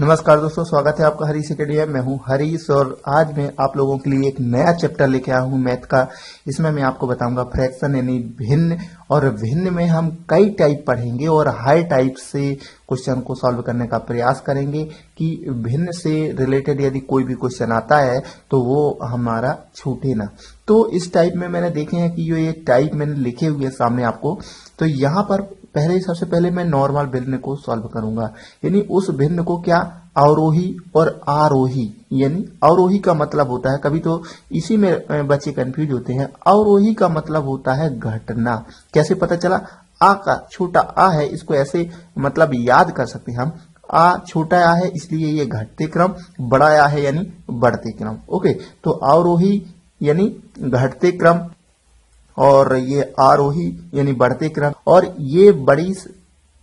नमस्कार दोस्तों, स्वागत है आपका हरीश अकेडमी में। मैं हूं हरीश और आज मैं आप लोगों के लिए एक नया चैप्टर लेके आया हूं मैथ का। इसमें मैं आपको बताऊंगा फ्रैक्शन यानी भिन्न, और भिन्न में हम कई टाइप पढ़ेंगे और हर टाइप से क्वेश्चन को सॉल्व करने का प्रयास करेंगे कि भिन्न से रिलेटेड यदि कोई भी क्वेश्चन आता है तो वो हमारा छूटे ना। तो इस टाइप में मैंने देखे हैं कि ये टाइप मैंने लिखे हुए हैं सामने आपको। तो यहाँ पर सबसे पहले मैं नॉर्मल भिन्न को सॉल्व करूंगा, यानी उस भिन्न को क्या अवरोही और आरोही, यानी अवरोही का मतलब होता है, कभी तो इसी में बच्चे कंफ्यूज होते हैं। अवरोही का मतलब होता है घटना। कैसे पता चला? आ का छोटा आ है, इसको ऐसे मतलब याद कर सकते हैं हम। आ छोटा आ है इसलिए ये घटते क्रम, बड़ा आ है यानी बढ़ते क्रम। ओके, तो अवरोही यानी घटते क्रम और ये आरोही यानी बढ़ते क्रम। और ये बड़ी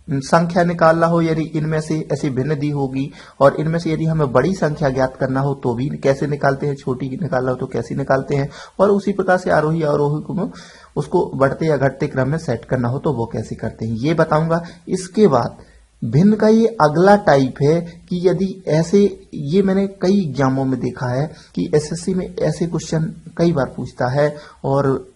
संख्या निकालना हो, यदि इनमें से ऐसी भिन्न दी होगी और इनमें से यदि हमें बड़ी संख्या ज्ञात करना हो तो भी कैसे निकालते हैं, छोटी निकालना हो तो कैसे निकालते हैं, और उसी प्रकार से आरोही अवरोही को उसको बढ़ते या घटते क्रम में सेट करना हो तो वो कैसे करते हैं, ये बताऊंगा। इसके बाद भिन्न का ये अगला टाइप है कि यदि ऐसे, ये मैंने कई एग्जामों में देखा है कि एसएससी में ऐसे क्वेश्चन कई बार पूछता है और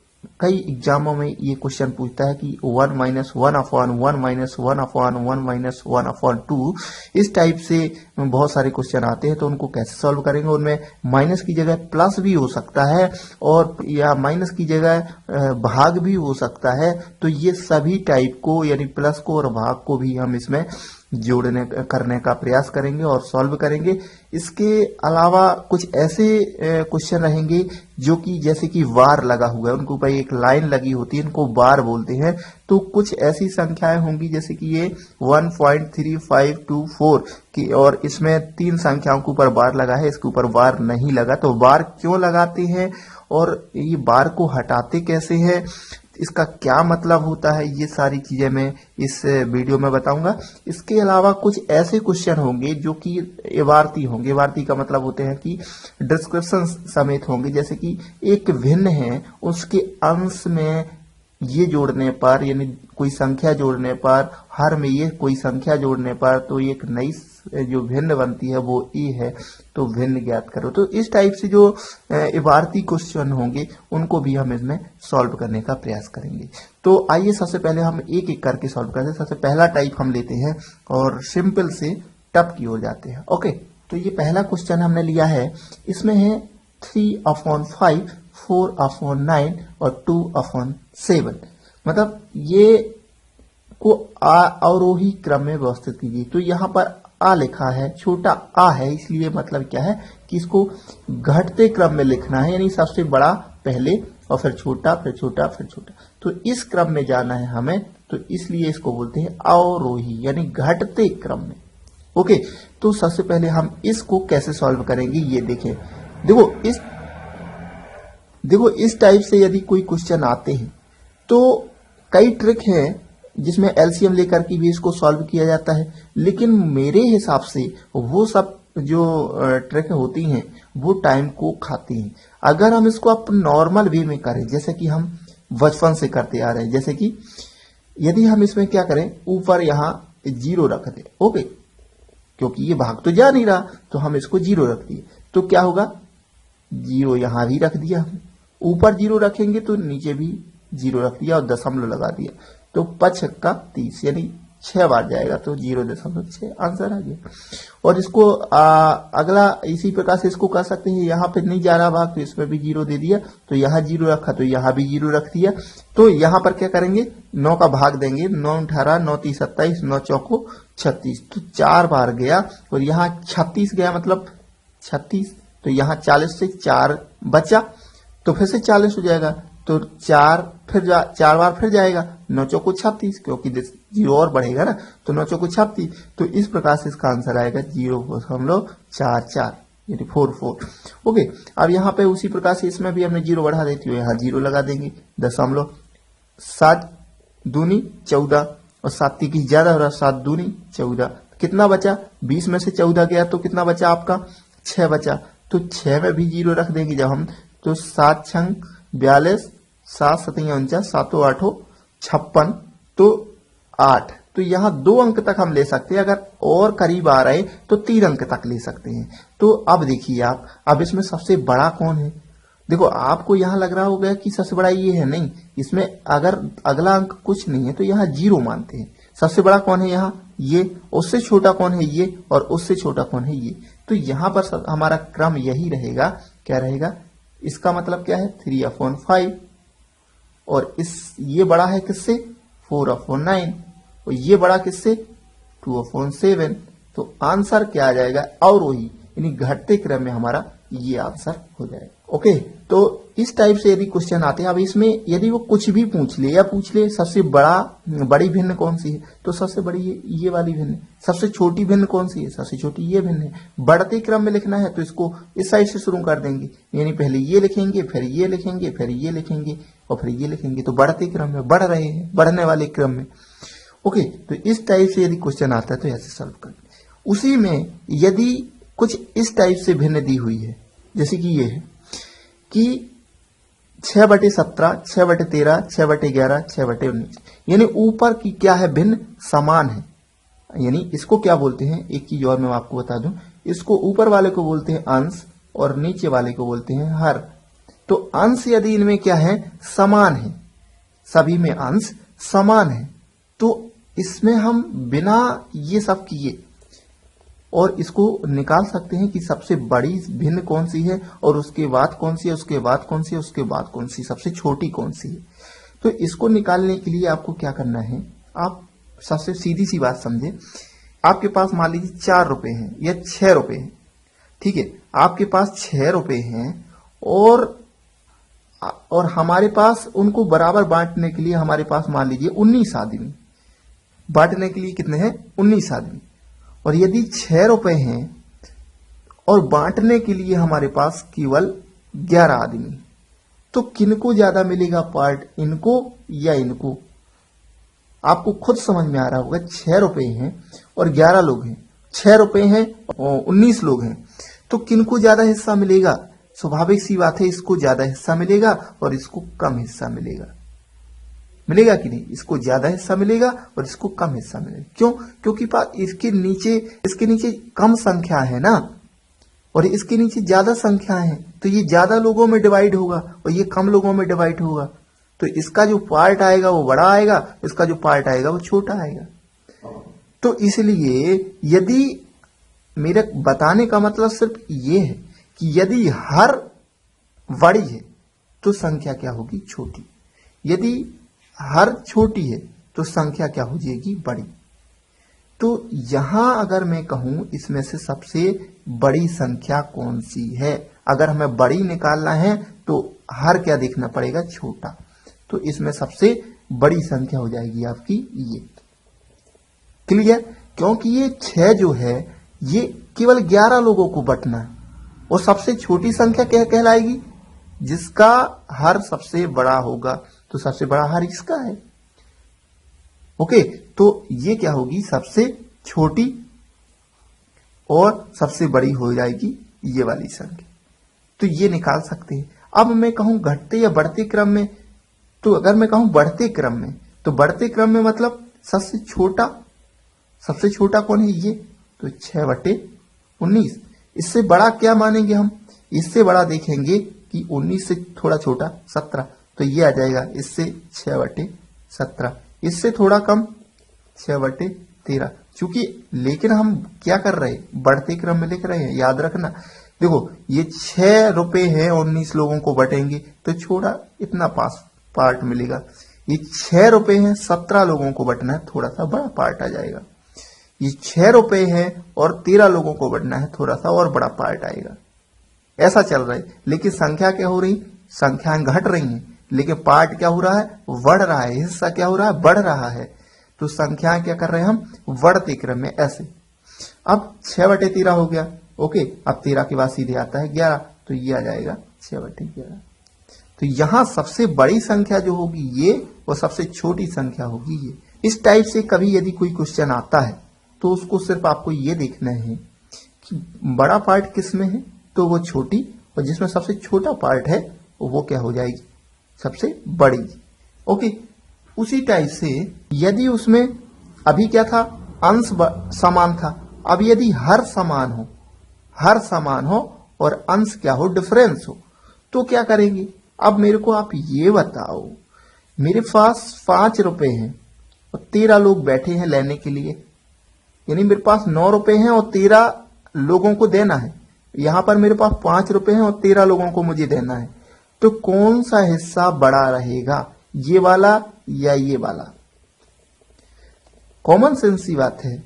कई एग्जामों में ये क्वेश्चन पूछता है कि 1 - 1 अपॉन 1 - 1 अपॉन 1 - 1 अपॉन 2, इस टाइप से बहुत सारे क्वेश्चन आते हैं। तो उनको कैसे सॉल्व करेंगे? उनमें माइनस की जगह प्लस भी हो सकता है और या माइनस की जगह भाग भी हो सकता है। तो ये सभी टाइप को यानी प्लस को और भाग को भी हम इसमें जोड़ने करने का प्रयास करेंगे और सॉल्व करेंगे। इसके अलावा कुछ ऐसे क्वेश्चन रहेंगे जो कि जैसे कि वार लगा हुआ है, उनके ऊपर एक लाइन लगी होती है, इनको बार बोलते हैं। तो कुछ ऐसी संख्याएं होंगी जैसे कि ये 1.3524 की, और इसमें 3 संख्याओं के ऊपर बार लगा है, इसके ऊपर बार नहीं लगा। तो बार क्यों लगाते हैं और ये बार को हटाते कैसे हैं, इसका क्या मतलब होता है, ये सारी चीजें मैं इस वीडियो में बताऊंगा। इसके अलावा कुछ ऐसे क्वेश्चन होंगे जो कि इबारती होंगे। इबारती का मतलब होते हैं कि डिस्क्रिप्शन समेत होंगे, जैसे कि एक भिन्न है उसके अंश में ये जोड़ने पर, यानी कोई संख्या जोड़ने पर, हर में ये कोई संख्या जोड़ने पर तो एक नई जो भिन्न बनती है वो ए है, तो भिन्न ज्ञात करो। तो इस टाइप से जो इबारती क्वेश्चन होंगे उनको भी हम इसमें सॉल्व करने का प्रयास करेंगे। तो आइए सबसे पहले हम एक एक करके सॉल्व करते हैं। सबसे पहला टाइप हम लेते हैं और सिंपल से टफ की ओर जाते हैं। ओके, तो ये पहला क्वेश्चन हमने लिया है, इसमें है 3/5, 4/9 और 2/7। मतलब ये को अवरोही क्रम में व्यवस्थित कीजिए। तो यहाँ पर आ लिखा है, छोटा आ है, इसलिए मतलब क्या है कि इसको घटते क्रम में लिखना है, यानी सबसे बड़ा पहले और फिर छोटा, फिर छोटा, फिर छोटा। तो इस क्रम में जाना है हमें, तो इसलिए इसको बोलते हैं अवरोही यानी घटते क्रम में। ओके, तो सबसे पहले हम इसको कैसे सॉल्व करेंगे ये देखें। देखो इस टाइप से यदि कोई क्वेश्चन आते हैं तो कई ट्रिक हैं जिसमें एलसीएम लेकर के भी इसको सॉल्व किया जाता है, लेकिन मेरे हिसाब से वो सब जो ट्रिक होती हैं वो टाइम को खाती हैं। अगर हम इसको अपन नॉर्मल वे में करें, जैसे कि हम बचपन से करते आ रहे हैं, जैसे कि यदि हम इसमें क्या करें, ऊपर यहाँ 0 रख दें। ओके, क्योंकि ये भाग तो जा नहीं रहा तो हम इसको 0 रख दिए, तो क्या होगा, 0 यहां भी रख दिया। ऊपर 0 रखेंगे तो नीचे भी 0 रख दिया और दशमलव लगा दिया, तो 5 का 30 यानी 6 बार जाएगा, तो 0.6 आंसर आ गया। और इसको अगला इसी प्रकार से इसको कर सकते हैं। यहाँ पे नहीं जा रहा भाग तो इसमें भी 0 दे दिया, तो यहाँ 0 रखा तो यहाँ भी 0 रख दिया। तो यहाँ पर क्या करेंगे, 9 का भाग देंगे, 9 18, 9 30 27, 9 चौको 36, तो 4 बार गया और यहाँ 36 गया, मतलब 36। तो यहाँ 40 से 4 बचा तो फिर से 40 हो जाएगा, तो 4 बार फिर जाएगा, 9 चौको 36, क्योंकि 0 और बढ़ेगा ना, तो 9 चौको 36। तो इस प्रकार से इसका आंसर आएगा 0.44 यानी 44। ओके, अब यहाँ पे उसी प्रकार से इसमें भी हमने 0 बढ़ा देती हो, यहाँ 0 लगा देंगे, 0.7 दूनी 14 और 7 की ज्यादा हो रहा, 7 दूनी 14। कितना बचा, 20 में से 14 गया तो कितना बचा आपका, 6 बचा। तो 6 में भी 0 रख देंगे जब हम, तो 7 छंग 42, 7 7 49, 7 8 56, तो 8 तो यहाँ 2 अंक तक हम ले सकते हैं, अगर और करीब आ रहे तो 3 अंक तक ले सकते हैं। तो अब देखिए आप, अब इसमें सबसे बड़ा कौन है? देखो आपको यहाँ लग रहा होगा कि सबसे बड़ा ये है, नहीं, इसमें अगर अगला अंक कुछ नहीं है तो यहाँ 0 मानते हैं। सबसे बड़ा कौन है यहाँ? ये। उससे छोटा कौन है? ये। और उससे छोटा कौन है? ये। तो यहाँ पर हमारा क्रम यही रहेगा। क्या रहेगा? इसका मतलब क्या है? 3/5। और ये बड़ा है किससे? 4/9। और ये बड़ा किससे? 2/7। तो आंसर क्या आ जाएगा? अवरोही, यानी घटते क्रम में हमारा ये आंसर हो जाएगा। ओके, तो इस टाइप से यदि क्वेश्चन आते हैं, अब इसमें यदि वो कुछ भी पूछ ले या पूछ ले सबसे बड़ी भिन्न कौन सी है, तो सबसे बड़ी ये वाली भिन्न। सबसे छोटी भिन्न कौन सी है? सबसे छोटी ये भिन्न है। बढ़ते क्रम में लिखना है तो इसको इस साइड से शुरू कर देंगे, यानी पहले ये लिखेंगे, फिर ये लिखेंगे, फिर ये लिखेंगे और फिर ये लिखेंगे। तो बढ़ते क्रम में, बढ़ रहे हैं, बढ़ने वाले क्रम में। ओके, तो इस टाइप से यदि क्वेश्चन आता है तो ऐसे सॉल्व कर। उसी में यदि कुछ इस टाइप से भिन्न दी हुई है, जैसे कि ये है कि 6/17, 6/13, 6/11, 6/19, यानी ऊपर की क्या है? भिन्न समान है। यानी इसको क्या बोलते हैं? एक चीज और मैं आपको बता दूं, इसको ऊपर वाले को बोलते हैं अंश और नीचे वाले को बोलते हैं हर। तो अंश यदि इनमें क्या है? समान है, सभी में अंश समान है, तो इसमें हम बिना ये सब किए और इसको निकाल सकते हैं कि सबसे बड़ी भिन्न कौन सी है और उसके बाद कौन सी है, उसके बाद कौन सी है, उसके बाद कौन सी, सबसे छोटी कौन सी है। तो इसको निकालने के लिए आपको क्या करना है? आप सबसे सीधी सी बात समझे। आपके पास मान लीजिए 4 रुपए हैं या 6 रुपए हैं, ठीक है, आपके पास 6 रुपए हैं और हमारे पास उनको बराबर बांटने के लिए हमारे पास मान लीजिए 19 आदमी। बांटने के लिए कितने हैं? 19 आदमी। और यदि 6 रुपए हैं और बांटने के लिए हमारे पास केवल 11 आदमी, तो किनको ज्यादा मिलेगा पार्ट, इनको या इनको? आपको खुद समझ में आ रहा होगा। 6 रुपए हैं और 11 लोग हैं, 6 रुपए हैं और 19 लोग हैं, तो किनको ज्यादा हिस्सा मिलेगा? स्वाभाविक सी बात है, इसको ज्यादा हिस्सा मिलेगा और इसको कम हिस्सा मिलेगा। मिलेगा कि नहीं? इसको ज्यादा हिस्सा मिलेगा और इसको कम हिस्सा मिलेगा। क्यों? क्योंकि इसके नीचे कम संख्या है ना, और इसके नीचे ज्यादा संख्या है, तो ये ज्यादा लोगों में डिवाइड होगा और ये कम लोगों में डिवाइड होगा। तो इसका जो पार्ट आएगा वो बड़ा आएगा, इसका जो पार्ट आएगा वो छोटा आएगा। तो इसलिए यदि मेरे बताने का मतलब सिर्फ ये है कि यदि हर बड़ी है तो संख्या क्या होगी? छोटी। यदि हर छोटी है तो संख्या क्या हो जाएगी? बड़ी। तो यहां अगर मैं कहूं इसमें से सबसे बड़ी संख्या कौन सी है, अगर हमें बड़ी निकालना है तो हर क्या देखना पड़ेगा? छोटा। तो इसमें सबसे बड़ी संख्या हो जाएगी आपकी ये। क्लियर? क्योंकि ये 6 जो है ये केवल 11 लोगों को बंटना है, और सबसे छोटी संख्या क्या कहलाएगी? जिसका हर सबसे बड़ा होगा, तो सबसे बड़ा हर इसका है। ओके, तो ये क्या होगी? सबसे छोटी और सबसे बड़ी हो जाएगी ये वाली संख्या। तो ये निकाल सकते हैं। अब मैं कहूं घटते या बढ़ते क्रम में, तो अगर मैं कहूं बढ़ते क्रम में, तो बढ़ते क्रम में मतलब सबसे छोटा कौन है? ये। तो 6/19। इससे बड़ा क्या मानेंगे हम? इससे बड़ा देखेंगे कि 19 से थोड़ा छोटा 17, तो ये आ जाएगा इससे 6/17। इससे थोड़ा कम 6/13। चूंकि लेकिन हम क्या कर रहे हैं? बढ़ते क्रम में लिख रहे हैं, याद रखना। देखो ये 6 रुपए हैं, 19 लोगों को बटेंगे तो छोटा इतना पार्ट मिलेगा। ये 6 रुपए हैं, 17 लोगों को बटना है, थोड़ा सा बड़ा पार्ट आ जाएगा। ये 6 रुपए हैं और 13 लोगों को बटना है, थोड़ा सा और बड़ा पार्ट आएगा। ऐसा चल रहा है। लेकिन संख्या क्या हो रही? संख्याएं घट रही हैं, लेकिन पार्ट क्या हो रहा है? बढ़ रहा है। हिस्सा क्या हो रहा है? बढ़ रहा है। तो संख्याएं क्या कर रहे हैं हम? बढ़ते क्रम में ऐसे। अब 6/13 हो गया। ओके, अब 13 के बाद सीधे आता है 11, तो ये आ जाएगा 6/11। तो यहां सबसे बड़ी संख्या जो होगी ये, और सबसे छोटी संख्या होगी ये। इस टाइप से कभी यदि कोई क्वेश्चन आता है तो उसको सिर्फ आपको ये देखना है कि बड़ा पार्ट किस में है, तो वो छोटी, और जिसमें सबसे छोटा पार्ट है वो क्या हो जाएगी? सबसे बड़ी। ओके, उसी टाइप से यदि उसमें अभी क्या था, अंश समान था। अब यदि हर समान हो और अंश क्या हो, डिफरेंस हो, तो क्या करेंगे। अब मेरे को आप ये बताओ, मेरे पास 5 रुपए हैं और 13 लोग बैठे हैं लेने के लिए, यानी मेरे पास 9 रुपए हैं और 13 लोगों को देना है। यहां पर मेरे पास 5 रुपए हैं और 13 लोगों को मुझे देना है, तो कौन सा हिस्सा बड़ा रहेगा, ये वाला या ये वाला। कॉमन सेंस की बात है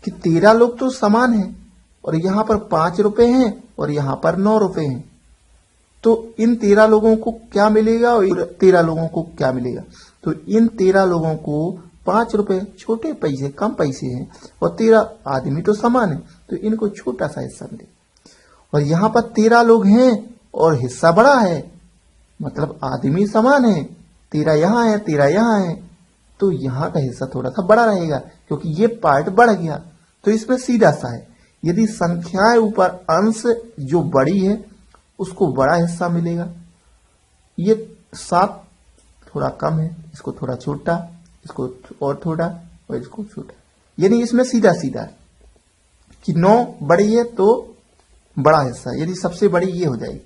कि 13 लोग तो समान हैं और यहां पर 5 रुपए हैं और यहां पर 9 रुपए हैं, तो इन 13 लोगों को क्या मिलेगा और 13 लोगों को क्या मिलेगा। तो इन 13 लोगों को 5 रुपए छोटे पैसे, कम पैसे हैं, और 13 आदमी तो समान है, तो इनको छोटा सा हिस्सा मिलेगा। और यहां पर 13 लोग हैं और हिस्सा बड़ा है, मतलब आदमी समान है, 13 यहां है 13 यहां है, तो यहां का हिस्सा थोड़ा सा बड़ा रहेगा क्योंकि ये पार्ट बढ़ गया। तो इसमें सीधा सा है, यदि संख्याएं ऊपर अंश जो बड़ी है उसको बड़ा हिस्सा मिलेगा। ये 7 थोड़ा कम है, इसको थोड़ा छोटा, इसको और थोड़ा, और इसको छोटा, यानी इसमें सीधा सीधा है कि 9 बड़ी है तो बड़ा हिस्सा, यदि सबसे बड़ी ये हो जाएगी,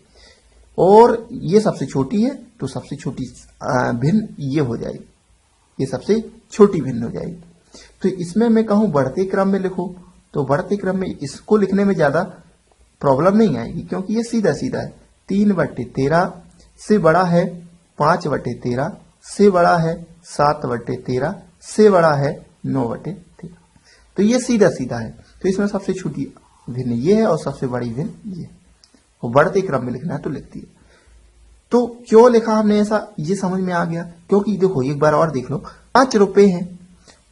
और ये सबसे छोटी है तो सबसे छोटी भिन्न ये हो जाएगी, ये सबसे छोटी भिन्न हो जाएगी। तो इसमें मैं कहूं बढ़ते क्रम में लिखो, तो बढ़ते क्रम में इसको लिखने में ज्यादा प्रॉब्लम नहीं आएगी क्योंकि ये सीधा सीधा है। 3/13 से बड़ा है 5/13, से बड़ा है 7/13, से बड़ा है 9/13, तो ये सीधा सीधा है। तो इसमें सबसे छोटी भिन्न ये है और सबसे बड़ी भिन्न ये, और बढ़ते क्रम में लिखना है तो लिखती है। तो क्यों लिखा हमने ऐसा, ये समझ में आ गया, क्योंकि देखो एक बार और देख लो, 5 रुपए हैं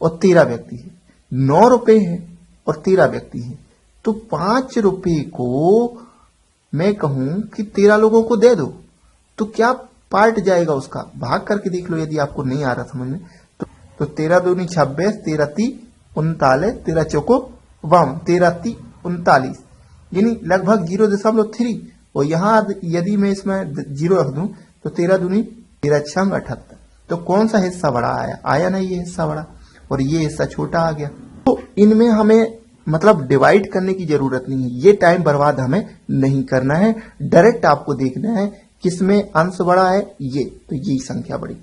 और 13 व्यक्ति है, 9 रुपए हैं और 13 व्यक्ति हैं, तो 5 रुपए को मैं कहूं कि 13 लोगों को दे दो, तो क्या पार्ट जाएगा उसका, भाग करके देख लो यदि आपको नहीं आ रहा समझ में। तो 13 दूनी 26, 13 ती 39, 13 चौको 52, 13 ती 39, यानी लगभग 0.3। और यहां यदि मैं इसमें 0 रख दूं तो 13 दूनी 13 छंग 78, तो कौन सा हिस्सा बड़ा आया, आया नहीं ये हिस्सा बड़ा, और ये हिस्सा छोटा आ गया। तो इनमें हमें मतलब डिवाइड करने की जरूरत नहीं है, ये टाइम बर्बाद हमें नहीं करना है, डायरेक्ट आपको देखना है किसमें अंश बड़ा है, ये तो यही संख्या बड़ी।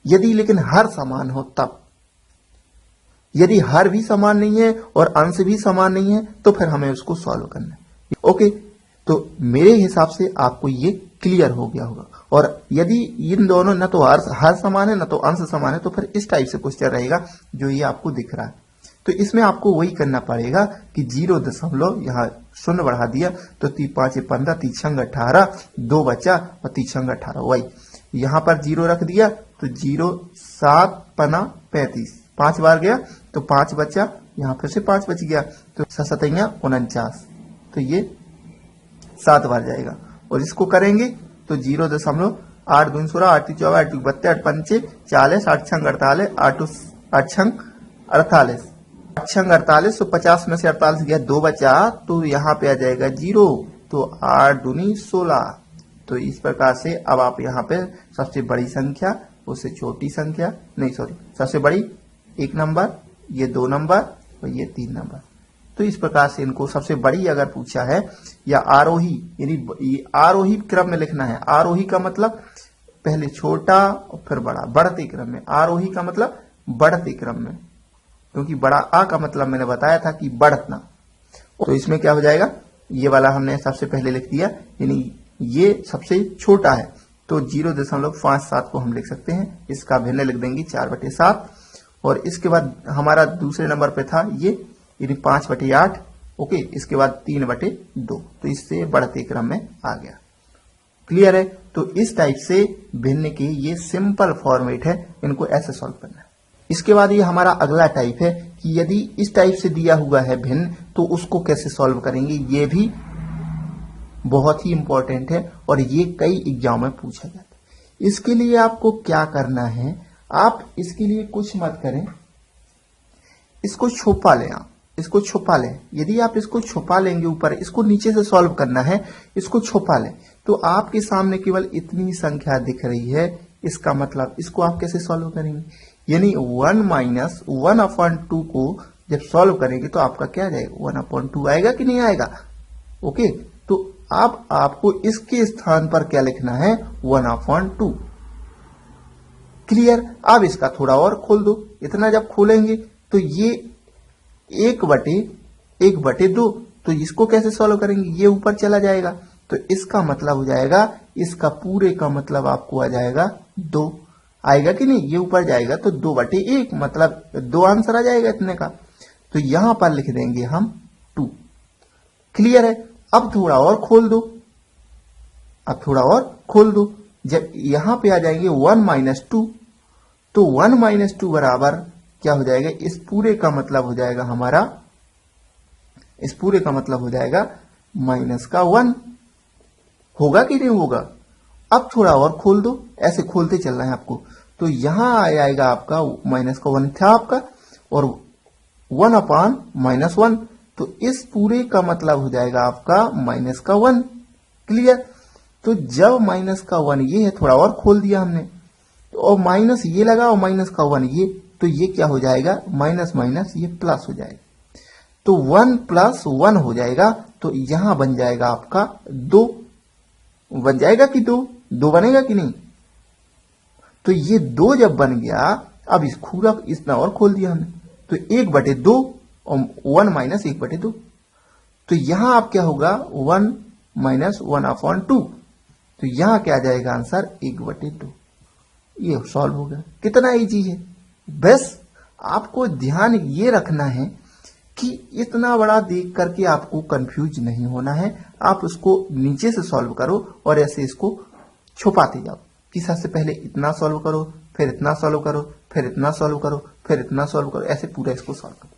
यदि लेकिन हर समान हो तब, यदि हर भी समान नहीं है और अंश भी समान नहीं है तो फिर हमें उसको सॉल्व करना है। ओके, तो मेरे हिसाब से आपको ये क्लियर हो गया होगा। और यदि इन दोनों न तो हर समान है न तो अंश समान है तो फिर इस टाइप से क्वेश्चन रहेगा जो ये आपको दिख रहा है। तो इसमें आपको वही करना पड़ेगा कि 0 यहाँ 0 बढ़ा दिया तो 3 5 15, 3 6 18, 2 बचा और 3 6 18, वही यहाँ पर 0 रख दिया तो 0 7 पना 35, 5 बार गया तो 5 बचा, यहाँ फिर से 5 बच गया तो 7 49, तो ये 7 बार जाएगा। और इसको करेंगे तो 0.8 दूनी 16, 8 3 24, 8 2 32, 8 5 40, 8 6 48, 8 6 48, 8 6 48, तो 50 में से 48 गया, 2 बचा तो यहाँ पे आ जाएगा 0, तो 8 दूनी 16। तो इस प्रकार से अब आप यहाँ पे सबसे बड़ी संख्या उससे छोटी संख्या, नहीं सॉरी, सबसे बड़ी 1 नंबर, ये 2 नंबर और ये 3 नंबर, तो इस प्रकार से इनको सबसे बड़ी अगर पूछा है या आरोही, यानी आरोही क्रम में लिखना है। आरोही का मतलब पहले छोटा और फिर बड़ा, बढ़ते क्रम में। आरोही का मतलब बढ़ते क्रम में, क्योंकि बड़ा आ का मतलब मैंने बताया था कि बढ़ना। तो इसमें क्या हो जाएगा, ये वाला हमने सबसे पहले लिख दिया, यानी ये सबसे छोटा है तो 0.57 को हम लिख सकते हैं, इसका भिन्न लिख देंगे 4/7। और इसके बाद हमारा दूसरे नंबर पे था ये, यानी 5/8। ओके, इसके बाद 3/2, तो इससे बढ़ते क्रम में आ गया। क्लियर है। तो इस टाइप से भिन्न के ये सिंपल फॉर्मेट है, इनको ऐसे सॉल्व करना है। इसके बाद ये हमारा अगला टाइप है कि यदि इस टाइप से दिया हुआ है भिन्न तो उसको कैसे सॉल्व करेंगे, ये भी बहुत ही इंपॉर्टेंट है और ये कई एग्जाम में पूछा जाता है। इसके लिए आपको क्या करना है, आप इसके लिए कुछ मत करें, इसको छुपा लें, आप इसको छुपा लें। यदि आप इसको छुपा लेंगे ऊपर, इसको नीचे से सॉल्व करना है, इसको छुपा लें तो आपके सामने केवल इतनी संख्या दिख रही है, इसका मतलब इसको आप कैसे सॉल्व करेंगे। यानी 1 माइनस 1/2 को जब सॉल्व करेंगे तो आपका क्या आ जाएगा, 1/2 आएगा कि नहीं आएगा। ओके, तो अब आपको इसके स्थान पर क्या लिखना है, 1/2। क्लियर। अब इसका थोड़ा और खोल दो, इतना जब खोलेंगे तो ये 1/2, तो इसको कैसे सॉल्व करेंगे, ये ऊपर चला जाएगा, तो इसका मतलब हो जाएगा, इसका पूरे का मतलब आपको आ जाएगा 2, आएगा कि नहीं, ये ऊपर जाएगा तो 2/1, मतलब 2 आंसर आ जाएगा इतने का। तो यहां पर लिख देंगे हम 2। क्लियर है। अब थोड़ा और खोल दो, अब थोड़ा और खोल दो, जब यहां पे आ जाएंगे 1 माइनस 2, तो 1 माइनस 2 बराबर क्या हो जाएगा, इस पूरे का मतलब हो जाएगा हमारा, इस पूरे का मतलब हो जाएगा माइनस का 1, होगा कि नहीं होगा। अब थोड़ा और खोल दो, ऐसे खोलते चलना है आपको, तो यहां आ जाएगा आपका माइनस का 1 था आपका, और 1/-1, तो इस पूरे का मतलब हो जाएगा आपका माइनस का 1। क्लियर। तो जब माइनस का 1 ये है, थोड़ा और खोल दिया हमने, तो और माइनस ये लगा और माइनस का 1 ये, तो ये क्या हो जाएगा, माइनस माइनस ये प्लस हो जाएगा, तो 1 + 1 हो जाएगा, तो यहां बन जाएगा आपका 2, बन जाएगा कि 2 बनेगा कि नहीं। तो ये 2 जब बन गया, अब इस खूरा इतना और खोल दिया हमने, तो 1/2 और 1 माइनस 1/2, तो यहां आप क्या होगा, 1 माइनस 1/2, तो यहां क्या आ जाएगा आंसर, 1/2। ये सॉल्व हो गया। कितना इजी है। बस आपको ध्यान ये रखना है कि इतना बड़ा देख करके आपको कंफ्यूज नहीं होना है, आप उसको नीचे से सॉल्व करो और ऐसे इसको छुपाते जाओ कि सबसे पहले इतना सॉल्व करो, फिर इतना सॉल्व करो, फिर इतना सॉल्व करो, फिर इतना सॉल्व करो, ऐसे पूरा इसको सॉल्व करो।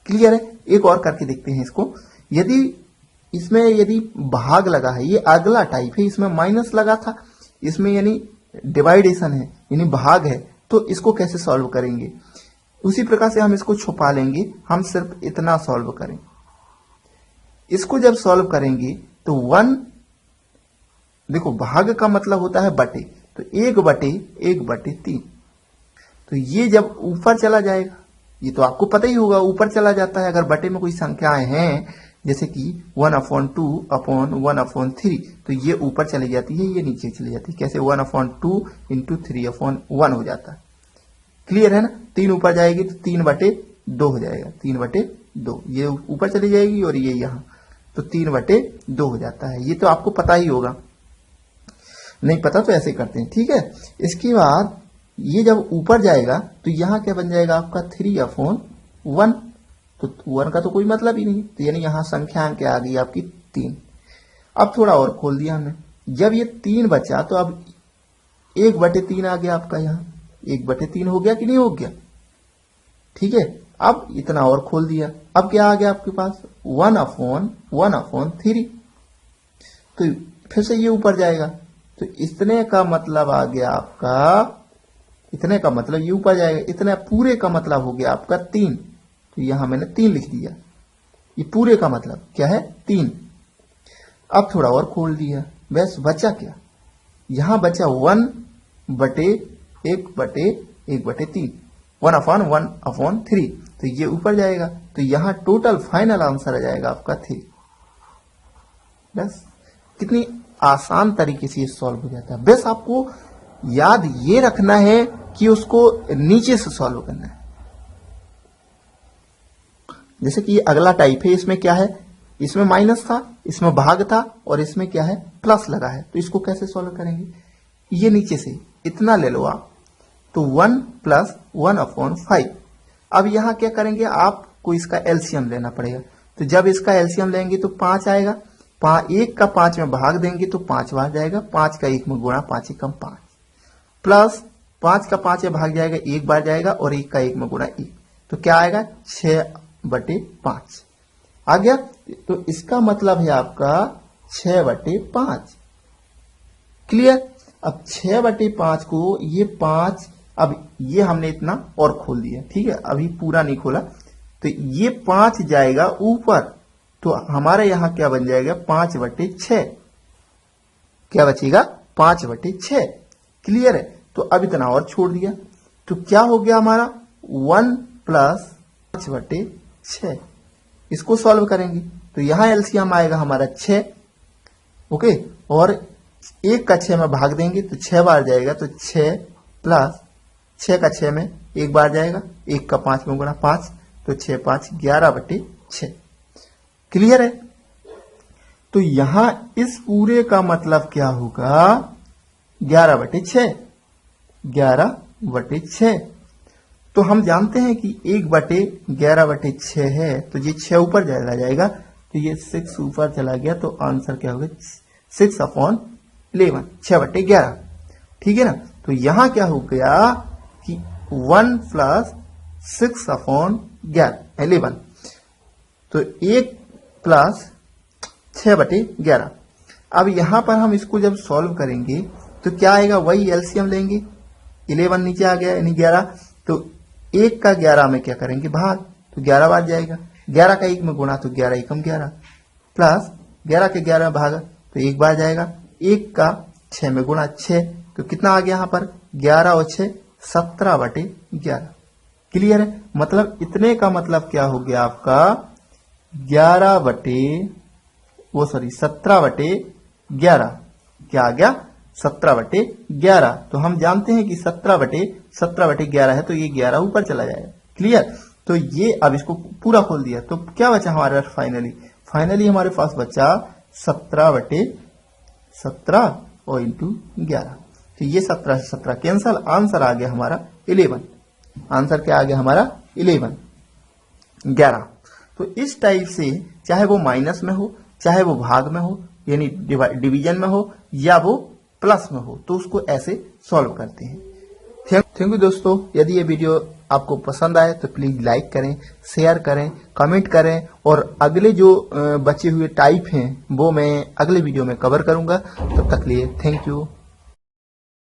क्लियर है। एक और करके देखते हैं इसको। यदि इसमें यदि भाग लगा है, ये अगला टाइप है, इसमें माइनस लगा था, इसमें यानी डिवाइडेशन है यानी भाग है, तो इसको कैसे सॉल्व करेंगे, उसी प्रकार से हम इसको छुपा लेंगे, हम सिर्फ इतना सॉल्व करें। इसको जब सॉल्व करेंगे तो 1, देखो भाग का मतलब होता है बटे, तो 1/1/3, तो ये जब ऊपर चला जाएगा, ये तो आपको पता ही होगा, ऊपर चला जाता है अगर बटे में कोई संख्याएं हैं, जैसे कि 1/2/1/3, तो ये ऊपर चली जाती है, ये नीचे चली जाती है। कैसे, 1/2 × 3/1 हो जाता है। क्लियर है ना। 3 ऊपर जाएगी तो 3/2 हो जाएगा, 3/2, ये ऊपर चली जाएगी और ये यहां, तो 3/2 हो जाता है। ये तो आपको पता ही होगा, नहीं पता तो ऐसे करते हैं। ठीक है। इसके बाद ये जब ऊपर जाएगा तो यहां क्या बन जाएगा आपका, 3/1, तो 1 का तो कोई मतलब ही नहीं, तो यानी यहां संख्या क्या आ गई आपकी, 3। अब थोड़ा और खोल दिया हमने, जब ये 3 बचा तो अब 1/3 आ गया आपका, यहां 1/3 हो गया कि नहीं हो गया। ठीक है। अब इतना और खोल दिया, अब क्या आ गया आपके पास, 1/1/3, तो फिर से ये ऊपर जाएगा, तो इतने का मतलब आ गया आपका, इतने का मतलब ये ऊपर जाएगा, इतना पूरे का मतलब हो गया आपका 3, तो यहां मैंने 3 लिख दिया, ये पूरे का मतलब क्या है, 3। अब थोड़ा और खोल दिया, बस बचा क्या, यहां बचा 1/1/1/3, 1/1/3, तो ये ऊपर जाएगा, तो यहां टोटल फाइनल आंसर आ जाएगा आपका 3। बस कितनी आसान तरीके से ये सॉल्व हो जाता है। बस आपको याद ये रखना है कि उसको नीचे से सॉल्व करना है। जैसे कि ये अगला टाइप है, इसमें क्या है, इसमें माइनस था, इसमें भाग था, और इसमें क्या है, प्लस लगा है, तो इसको कैसे सॉल्व करेंगे, ये नीचे से इतना ले लो आप, तो 1 + 1/5। अब यहां क्या करेंगे, आपको इसका एलसीएम लेना पड़ेगा, तो जब इसका एलसीएम लेंगे तो 5 आएगा, 1 का 5 में भाग देंगे तो 5 बार जाएगा, 5 का 1 में गुणा, 5 × 5, प्लस 5 का 5 में भाग जाएगा, 1 बार जाएगा, और 1 का 1 में गुणा 1, तो क्या आएगा, 6/5 आ गया। तो इसका मतलब है आपका 6/5। क्लियर। अब 6/5 को ये 5, अब ये हमने इतना और खोल दिया, ठीक है, अभी पूरा नहीं खोला, तो ये 5 जाएगा ऊपर, तो हमारे यहां क्या बन जाएगा, 5/6, क्या बचेगा, 5/6। क्लियर है। तो अब इतना और छोड़ दिया, तो क्या हो गया हमारा 1 प्लस 5/6। इसको सॉल्व करेंगे तो यहां एलसीएम आएगा हमारा 6। ओके, और 1 का 6 में भाग देंगे तो 6 बार जाएगा, तो 6 प्लस 6 का 6 में 1 बार जाएगा, 1 का 5 में गुणा 5, तो 6 5 11/6। क्लियर है? तो यहां इस पूरे का मतलब क्या होगा 11/6। 11/6। तो हम जानते हैं कि 1/11/6 है, तो ये 6 ऊपर चला जाएगा, तो ये 6 ऊपर चला गया, तो आंसर क्या होगा 6/11, 6/11। ठीक है ना? तो यहां क्या हो गया कि 1 प्लस 6/11, तो 1 प्लस 6/11। अब यहां पर हम इसको जब सॉल्व करेंगे तो क्या आएगा, वही एलसीएम लेंगे, 11 नीचे आ गया यानी 11, तो 1 का 11 में क्या करेंगे भाग, तो 11 बार जाएगा, 11 का 1 में गुणा तो 11 एकम 11, प्लस 11 के 11 में भागा तो 1 बार जाएगा, 1 का 6 में गुणा 6, तो कितना आ गया यहां पर 11 और 6 17/11। क्लियर है? मतलब इतने का मतलब क्या हो गया आपका 17/11। क्या आ गया 17/11। तो हम जानते हैं कि 17/11 है, तो ये 11 ऊपर चला जाएगा। क्लियर? तो ये अब इसको पूरा खोल दिया तो क्या बचा हमारे पास फाइनली हमारे पास बचा 17/17 और इंटू 11। तो ये 17 से 17 कैंसल, आंसर आ गया हमारा 11। आंसर क्या आ गया हमारा 11। तो इस टाइप से चाहे वो माइनस में हो, चाहे वो भाग में हो, यानी डिवीजन में हो, या वो प्लस में हो, तो उसको ऐसे सॉल्व करते हैं। थैंक यू दोस्तों। यदि ये वीडियो आपको पसंद आए तो प्लीज लाइक करें, शेयर करें, कमेंट करें, और अगले जो बचे हुए टाइप हैं वो मैं अगले वीडियो में कवर करूंगा। तब तक लिए थैंक यू।